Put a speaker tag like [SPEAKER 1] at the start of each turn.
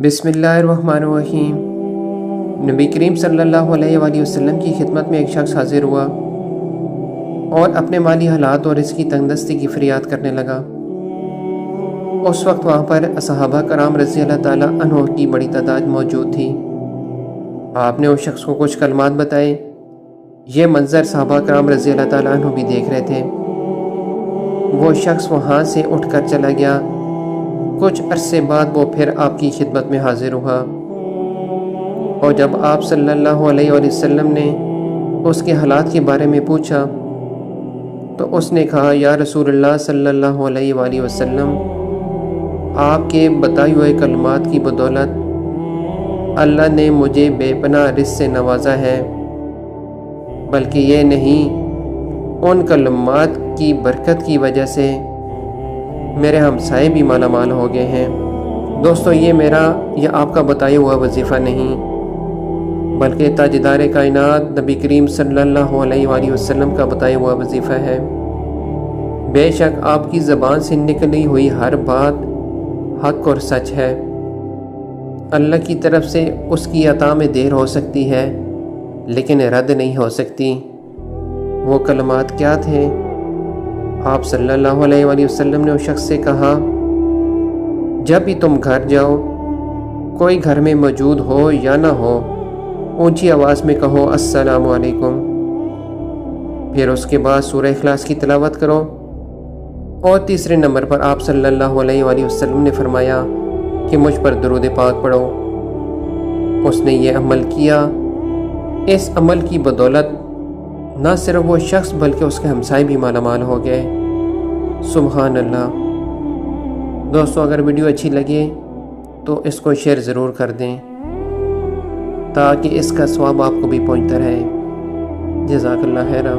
[SPEAKER 1] بسم اللہ الرحمن الرحیم۔ نبی کریم صلی اللہ علیہ وآلہ وسلم کی خدمت میں ایک شخص حاضر ہوا اور اپنے مالی حالات اور اس کی تنگ دستی کی فریاد کرنے لگا۔ اس وقت وہاں پر صحابہ کرام رضی اللہ تعالیٰ عنہ کی بڑی تعداد موجود تھی۔ آپ نے اس شخص کو کچھ کلمات بتائے۔ یہ منظر صحابہ کرام رضی اللہ تعالیٰ عنہ بھی دیکھ رہے تھے۔ وہ شخص وہاں سے اٹھ کر چلا گیا۔ کچھ عرصے بعد وہ پھر آپ کی خدمت میں حاضر ہوا، اور جب آپ صلی اللہ علیہ وآلہ وسلم نے اس کے حالات کے بارے میں پوچھا تو اس نے کہا، یا رسول اللہ صلی اللہ علیہ وآلہ وسلم، آپ کے بتائے ہوئے کلمات کی بدولت اللہ نے مجھے بے پناہ رزق سے نوازا ہے، بلکہ یہ نہیں، ان کلمات کی برکت کی وجہ سے میرے ہمسائے بھی مالا مال ہو گئے ہیں۔ دوستو، یہ میرا یا آپ کا بتایا ہوا وظیفہ نہیں، بلکہ تاجدار کائنات نبی کریم صلی اللہ علیہ وآلہ وسلم کا بتایا ہوا وظیفہ ہے۔ بے شک آپ کی زبان سے نکلی ہوئی ہر بات حق اور سچ ہے۔ اللہ کی طرف سے اس کی عطا میں دیر ہو سکتی ہے، لیکن رد نہیں ہو سکتی۔ وہ کلمات کیا تھے؟ آپ صلی اللہ علیہ وآلہ وسلم نے اس شخص سے کہا، جب بھی تم گھر جاؤ، کوئی گھر میں موجود ہو یا نہ ہو، اونچی آواز میں کہو السلام علیکم۔ پھر اس کے بعد سورہ اخلاص کی تلاوت کرو، اور تیسرے نمبر پر آپ صلی اللہ علیہ وآلہ وسلم نے فرمایا کہ مجھ پر درود پاک پڑھو۔ اس نے یہ عمل کیا۔ اس عمل کی بدولت نہ صرف وہ شخص بلکہ اس کے ہمسائے بھی مالا مال ہو گئے۔ سبحان اللہ۔ دوستو، اگر ویڈیو اچھی لگے تو اس کو شیئر ضرور کر دیں تاکہ اس کا ثواب آپ کو بھی پہنچتا رہے۔ جزاک اللہ خیرہ۔